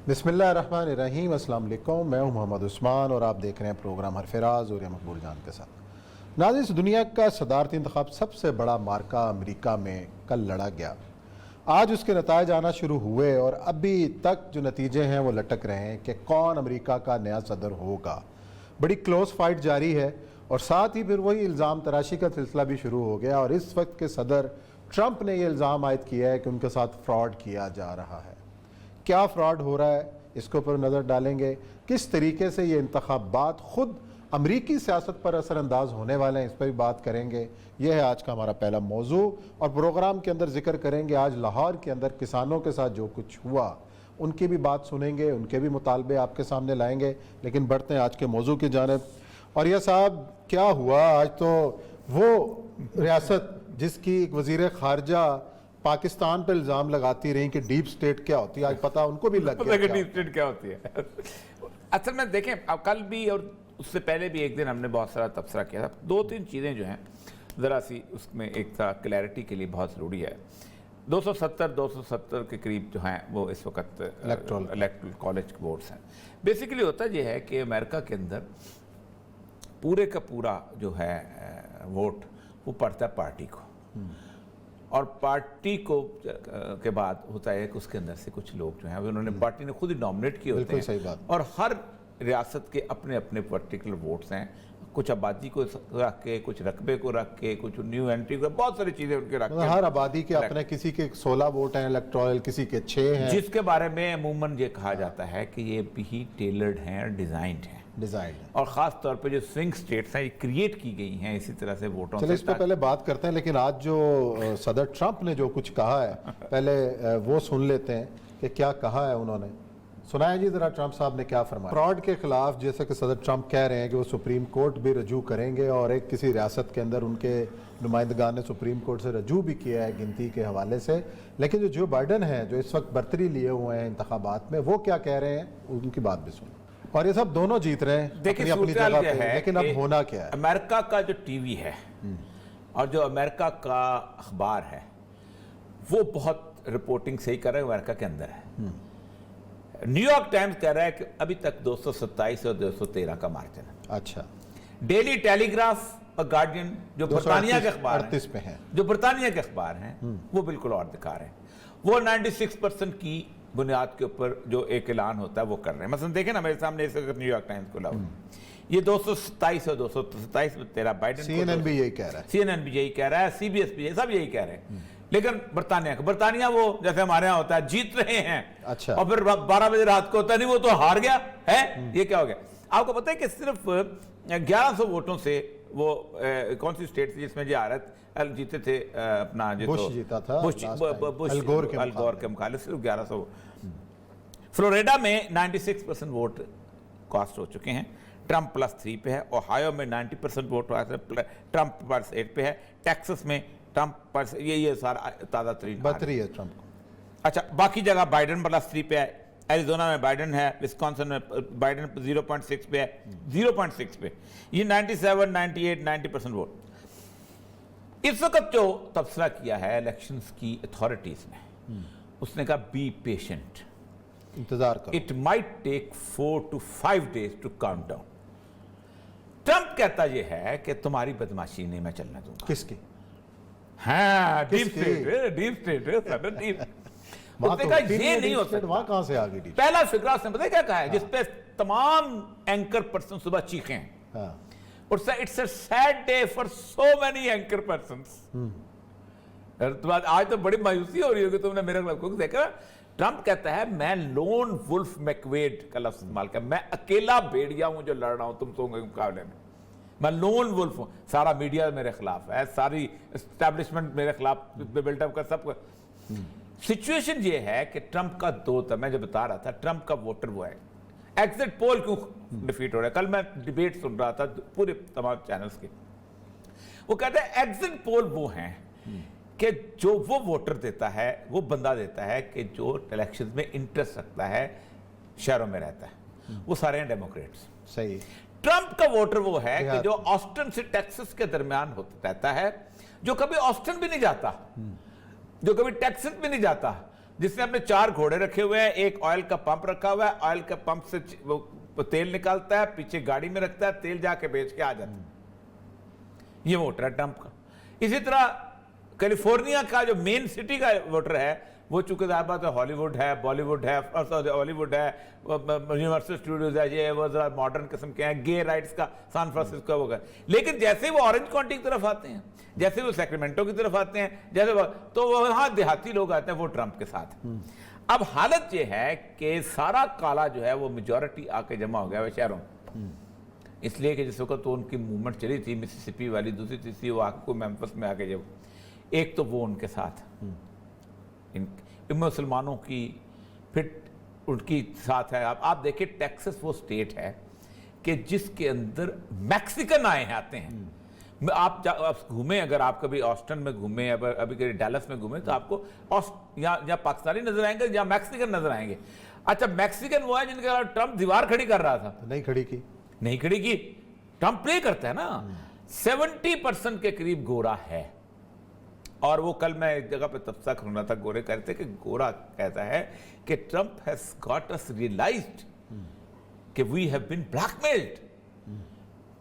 बिस्मिल्लाहिर्रहमानिर्रहीम, अस्सलाम वालेकुम। मैं हूं मोहम्मद उस्मान और आप देख रहे हैं प्रोग्राम हरफराज और मकबूल जान के साथ। नाज़रीन, इस दुनिया का सदारती इंतखाब सबसे बड़ा मार्का अमेरिका में कल लड़ा गया। आज उसके नताइज आना शुरू हुए और अभी तक जो नतीजे हैं वो लटक रहे हैं कि कौन अमेरिका का नया सदर होगा। बड़ी क्लोज फाइट जारी है और साथ ही फिर वही इल्ज़ाम तराशी का सिलसिला भी शुरू हो गया और इस वक्त के सदर ट्रंप ने यह इल्ज़ाम आयद किया है कि उनके साथ फ्रॉड किया जा रहा है। क्या फ्रॉड हो रहा है, इसके ऊपर नज़र डालेंगे। किस तरीके से ये इंतखाबात खुद अमरीकी सियासत पर असरअंदाज होने वाले हैं, इस पर भी बात करेंगे। यह है आज का हमारा पहला मौजू और प्रोग्राम के अंदर जिक्र करेंगे आज लाहौर के अंदर किसानों के साथ जो कुछ हुआ, उनकी भी बात सुनेंगे, उनके भी मुतालबे आपके सामने लाएंगे। लेकिन बढ़ते हैं आज के मौजू की जानिब। और यह साहब, क्या हुआ आज? तो वो रियासत जिसकी एक वज़ीर ख़ारजा पाकिस्तान पर इल्ज़ाम लगाती रही कि डीप स्टेट क्या होती है, आज पता उनको भी लग गया डीप स्टेट क्या होती है। असल में देखें, अब कल भी और उससे पहले भी एक दिन हमने बहुत सारा तबसरा किया था। दो तीन चीज़ें जो हैं ज़रा सी उसमें एक तरह क्लैरिटी के लिए बहुत ज़रूरी है। 270 के करीब जो हैं वो इस वक्त इलेक्टोरल कॉलेज वोट्स हैं। बेसिकली होता यह है कि अमेरिका के अंदर पूरे का पूरा जो है वोट वो पड़ता है पार्टी को, और पार्टी को के बाद होता है कि उसके अंदर से कुछ लोग जो हैं उन्होंने पार्टी ने खुद ही नॉमिनेट किए होते हैं। सही बात। और हर रियासत के अपने अपने पर्टिकुलर वोट्स हैं, कुछ आबादी को रख के, कुछ रकबे को रख के, कुछ न्यू एंट्री को, बहुत सारी चीज़ें उनके रख के। हर आबादी के अपने, किसी के 16 वोट हैं इलेक्टोरल, किसी के 6 हैं, जिसके बारे में अमूमन ये कहा जाता है कि ये भी टेलर्ड हैं, डिज़ाइंड हैं, और ख़ास तौर पे जो स्विंग स्टेट्स हैं ये क्रिएट की गई हैं इसी तरह से वोटों से। चलिए इस पर पहले बात करते हैं। लेकिन आज जो सदर ट्रंप ने जो कुछ कहा है, पहले वो सुन लेते हैं कि क्या कहा है उन्होंने। सुनाया जी ज़रा, ट्रंप साहब ने क्या फरमाया। फ्रॉड के खिलाफ जैसे कि सदर ट्रंप कह रहे हैं कि वो सुप्रीम कोर्ट भी रजू करेंगे और एक किसी रियासत के अंदर उनके नुमाइंदगान ने सुप्रीम कोर्ट से रजू भी किया है गिनती के हवाले से। लेकिन जो बाइडन है, जो इस वक्त बर्तरी लिए हुए हैं इंतखाबात में, वो क्या कह रहे हैं, उनकी बात भी सुनो। और ये सब दोनों जीत रहे हैं देखिए अपनी जगह पे, लेकिन अब होना क्या है। अमेरिका का जो टीवी है और जो अमेरिका का अखबार है वो बहुत रिपोर्टिंग सही कर रहे हैं। अमेरिका के अंदर है, न्यूयॉर्क टाइम्स कह रहा है कि अभी तक 227 और 213 का मार्जिन है। अच्छा। डेली टेलीग्राफ और गार्डियन जो बरतानिया के अखबार हैं, जो बरतानिया के अखबार हैं वो बिल्कुल और दिखा रहे हैं। वो 96% की बुनियाद के ऊपर जो एक ऐलान होता है वो कर रहे हैं। मसलन देखें ना, मेरे सामने इस वक्त न्यूयॉर्क टाइम्स खुला हुआ, ये 227 और 227 में 13 बाइडेन। CNN भी यही कह रहा है, CNN भी यही कह रहा है, CBS भी सब यही कह रहे हैं। लेकिन बरतानिया वो जैसे हमारे यहाँ होता है जीत रहे हैं, अच्छा, और फिर 12 बजे रात को होता नहीं, वो तो हार गया है। ये क्या हो गया? आपको पता है कि सिर्फ 1100 वोटों से वो कौन सी स्टेट थी जिसमें जीते थे अपना, बुश जीता था, अल गोर के मुकाबले सिर्फ 1100। फ्लोरिडा में 96% वोट कास्ट हो चुके हैं, ट्रंप +3 पे है। ओहायो में 90% वोट ट्रंप +8 पे है। टेक्सास में ट्रंप ये सारा ताज़ा तरीन बतरी है ट्रंप को। अच्छा, बाकी जगह बाइडेन +3 पे है। एरिजोना में बाइडेन है, विस्कॉन्सिन में बाइडेन 0.6 पे है, 0.6 पे। ये 97, 98, 90% वोट। इस वक्त जो तबसरा किया है इलेक्शंस की अथॉरिटीज ने, उसने कहा बी पेशेंट, इंतजार करो, it might take 4 to 5 days to count down. Trump कहता यह है कि तुम्हारी बदमाशी नहीं मैं चलने दूंगा। किसकी? हाँ, डीप स्टेट। ये नहीं हो सकता। वहां कहां से आ गई? पहला फिक्रा उसने पता है क्या कहा है, जिसपे तमाम एंकर पर्सन सुबह चीखे हैं। It's a sad day for so many anchor persons. आज तो बड़ी मायूसी हो रही होगी तुमने मेरे को देखा। ट्रंप कहता है मैं लोन वुल्फ मैकवेड का लफ्ज इस्तेमाल कर, मैं अकेला भेड़िया हूं जो लड़ रहा हूं तुम दोनों के मुकाबले में। मैं लोन वुल्फ हूं, सारा मीडिया मेरे खिलाफ है, सारी एस्टैब्लिशमेंट मेरे खिलाफ बिल्डअप कर सब। सिचुएशन ये है कि ट्रंप का दो था, मैं जो बता रहा था, ट्रंप का वोटर वो है। एग्जिट पोल क्यों डिफीट हो रहा है? कल मैं डिबेट सुन रहा था पूरे तमाम चैनल्स के, वो कहते हैं एग्जिट पोल वो हैं कि जो वो वोटर देता है, वो बंदा देता है कि जो इलेक्शन में इंटरेस्ट रखता है, शहरों में रहता है, वो सारे हैं डेमोक्रेट्स। सही। ट्रंप का वोटर वो है कि जो ऑस्टिन से टेक्सास के दरमियान रहता है, जो कभी ऑस्टिन भी नहीं जाता, जो कभी टेक्सास भी नहीं जाता, जिसने अपने 4 घोड़े रखे हुए हैं, एक ऑयल का पंप रखा हुआ है, ऑयल का पंप से वो तेल निकालता है, पीछे गाड़ी में रखता है, तेल जाके बेच के आ जाता है। ये वोटर है ट्रंप का। इसी तरह कैलिफोर्निया का जो मेन सिटी का वोटर है, वो चूंकि बात है हॉलीवुड है, बॉलीवुड है, हॉलीवुड है, यूनिवर्सल स्टूडियोज है, ये वो जरा मॉडर्न किस्म के हैं, गे राइट्स का सैन फ्रांसिस्को हो गया। लेकिन जैसे वो ऑरेंज काउंटी की तरफ आते हैं, जैसे वो सैक्रामेंटो की तरफ आते हैं, जैसे तो वहां देहाती लोग आते हैं, वो ट्रंप के साथ। अब हालत ये है कि सारा काला जो है वो मेजॉरिटी आके जमा हो गया है शहरों में, इसलिए कि जिस वक्त तो उनकी मूवमेंट चली थी मिसिसिपी वाली, दूसरी तीसरी वो आके मेम्फिस में आके, जब एक तो वो उनके साथ इन मुसलमानों की, फिर उनकी साथ है। आप देखिए टेक्सास वो स्टेट है कि जिसके अंदर मैक्सिकन आते हैं। आप घूमे, अगर आप कभी ऑस्टन में घूमे, अभी कभी डैलस में घूमे, तो आपको या पाकिस्तानी नजर आएंगे या मैक्सिकन नजर आएंगे। अच्छा, मैक्सिकन वो है जिनके ट्रंप दीवार खड़ी कर रहा था, नहीं खड़ी की। ट्रंप प्ले करता है ना। 70% के करीब गोरा है। और वो कल मैं एक जगह पे तबसरा सुना था, गोरे कहते कि गोरा कहता है कि Trump has got us realised कि we have been blackmailed.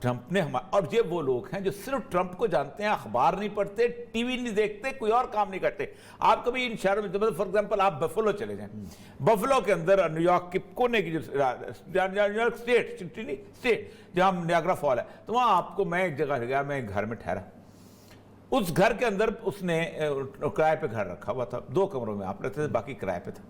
Trump ने और ये वो लोग हैं जो सिर्फ ट्रंप को जानते हैं, अखबार नहीं पढ़ते, टीवी नहीं देखते, कोई और काम नहीं करते। आप कभी इन शहरों में, फॉर एग्जांपल आप बफलो चले जाएं, बफलो के अंदर न्यूयॉर्क के कोने की जो न्यूयॉर्क स्टेट जहां नियाग्रा फॉल है, तो वहां आपको, मैं एक जगह गया, मैं एक घर में ठहरा, उस घर के अंदर उसने किराए पे घर रखा हुआ था, 2 कमरों में आप रहते थे, बाकी किराए पे था।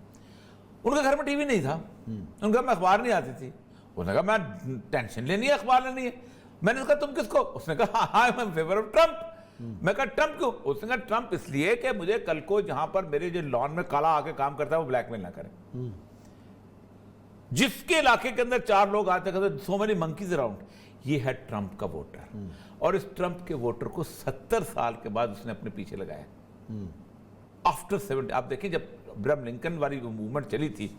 उनके घर में टीवी नहीं था, उनके घर में अखबार नहीं आती थी। उसने कहा मैं टेंशन लेनी है, अखबार लेनी है। मैंने कहा तुम किसको? उसने कहा I am in favour of Trump. मैं कहा ट्रंप क्यों? उसने कहा ट्रंप इसलिए कि मुझे कल को जहां पर मेरे जो लॉन में काला आके काम करता है वो ब्लैकमेल ना करे। जिसके इलाके के अंदर 4 लोग आते कहते सो मेनी मंकीज अराउंड, ये है ट्रंप का वोटर। और इस ट्रंप के वोटर को 70 साल के बाद उसने अपने पीछे लगाया। आफ्टर 70, आप देखिए जब अब्राहम लिंकन वाली मूवमेंट चली थी,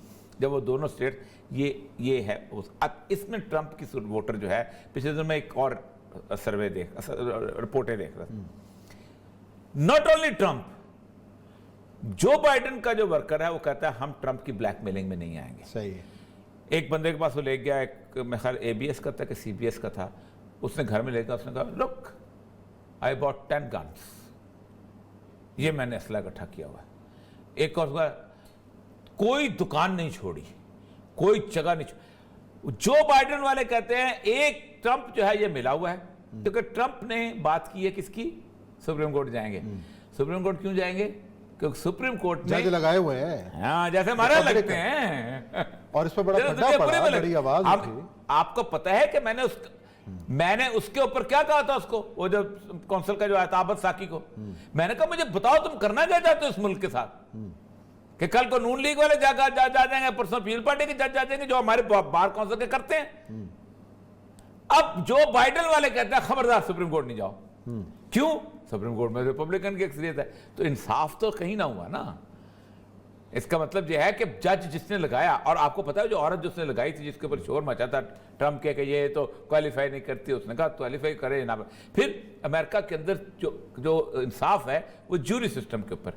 जब वो दोनों स्टेट, ये है अब इसमें ट्रंप की वोटर जो है, पिछले दिन में एक और सर्वे रिपोर्टें देख रहा था, not only Trump, Joe Biden का जो वर्कर है वो कहता है हम ट्रंप की ब्लैकमेलिंग में नहीं आएंगे। सही है। एक बंदे के पास वो ले गया, एक मैं ख्याल ABS का था कि CBS का था, उसने घर में लेकर उसने कहा लुक आई बॉट 10 गन्स, ये मैंने असला इकट्ठा किया हुआ है। एक और कोई दुकान नहीं छोड़ी, कोई जगह नहीं छोड़ी। जो बाइडेन वाले कहते हैं एक ट्रंप जो है ये मिला हुआ है, क्योंकि ट्रंप ने बात की है किसकी? सुप्रीम कोर्ट जाएंगे। सुप्रीम कोर्ट क्यों जाएंगे? क्योंकि सुप्रीम कोर्ट में जज लगाए हुए हैं, हाँ, जैसे हमारे लगते हैं, और इस पर बड़ा फड्डा पड़ा, बड़ी आवाज उठी। आपको पता है कि मैंने उसके ऊपर क्या कहा था उसको, वो जो कौंसिल का जो आया था आबद साकी को, मैंने कहा मुझे बताओ तुम करना क्या चाहते हो इस मुल्क के साथ, कि कल को नून लीग वाले जा जाएंगे, परसों पीपल पार्टी के जज जा जाएंगे जो हमारे बार काउंसिल के करते हैं। अब जो बाइडेन वाले कहते हैं खबरदार सुप्रीम कोर्ट नहीं जाओ, क्यों? सुप्रीम कोर्ट में रिपब्लिकन की अक्सरियत है। तो इंसाफ तो कहीं ना हुआ ना। इसका मतलब यह है कि जज जिसने लगाया, और आपको पता है जो औरत जिसने लगाई थी, जिसके ऊपर शोर मचा था ट्रंप के कि ये तो क्वालिफाई नहीं करती, उसने कहा क्वालिफाई करे ना। फिर अमेरिका के अंदर जो इंसाफ है वो ज्यूरी सिस्टम के ऊपर।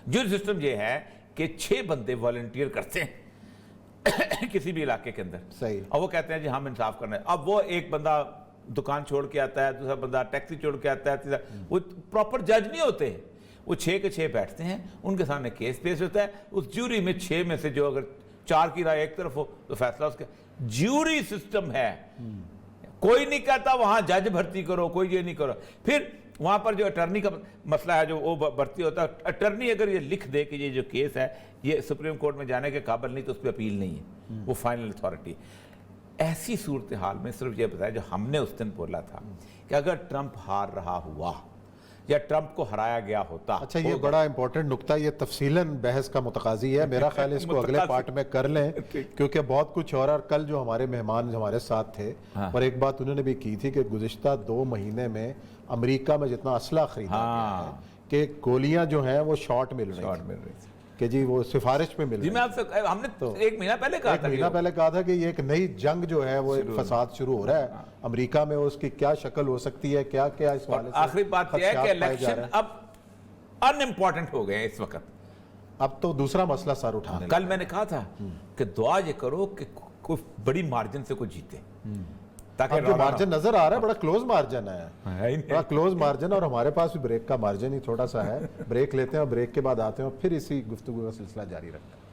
ज्यूरी सिस्टम ये है कि 6 बंदे वॉलंटियर करते हैं किसी भी इलाके के अंदर, सही, और वो कहते हैं जी हम इंसाफ करना है। अब वो एक बंदा दुकान छोड़ के आता है, दूसरा बंदा टैक्सी छोड़ के आता है, वो प्रॉपर जज नहीं होते, वो 6 के 6 बैठते हैं, उनके सामने केस पेश होता है। उस ज्यूरी में 6 में से जो अगर 4 की राय एक तरफ हो तो फैसला उसका। ज्यूरी सिस्टम है, कोई नहीं कहता वहां जज भर्ती करो, कोई ये नहीं करो। फिर वहां पर जो अटर्नी का मसला है जो वो भर्ती होता है, अटर्नी अगर ये लिख दे कि ये जो केस है ये सुप्रीम कोर्ट में जाने के काबिल नहीं, तो उस पर अपील नहीं है, वो फाइनल अथॉरिटी। ऐसी सूरत हाल में सिर्फ ये बताया जो हमने उस दिन बोला था कि अगर ट्रंप हार रहा हुआ या ट्रंप को हराया गया होता। अच्छा, ये बड़ा इंपॉर्टेंट नुक्ता, ये तफसीलन बहस का मुतकाजी है। मेरा ख्याल इसको अगले पार्ट में कर लें, क्योंकि बहुत कुछ और कल जो हमारे मेहमान हमारे साथ थे, और एक बात उन्होंने भी की थी कि गुज़िश्ता 2 महीने में अमेरिका में जितना असला खरीदा गया है कि गोलियां जो हैं वो शॉर्ट मिल रही थी कि जी वो सिफारिश पे मिल रही। मैं आपसे हमने तो 1 महीना पहले कहा था, 1 महीना पहले कहा था कि ये एक नई जंग जो है वो एक फसाद शुरू हो रहा है अमेरिका में, उसकी क्या शक्ल हो सकती है, क्या क्या इस वाले से। आखिरी बात यह है कि इलेक्शन अब अनइम्पॉर्टेंट हो गए हैं इस वक्त। अब तो दूसरा मसला सर उठाने कल मैंने कहा था कि दुआ ये करो कि कोई बड़ी मार्जिन से कोई जीते, ताकि अब जो मार्जिन नजर आ रहा है बड़ा क्लोज मार्जिन है, है ही नहीं। बड़ा क्लोज मार्जिन, और हमारे पास भी ब्रेक का मार्जिन ही थोड़ा सा है। ब्रेक लेते हैं और ब्रेक के बाद आते हैं और फिर इसी गुफ्तगू का सिलसिला जारी रखते हैं।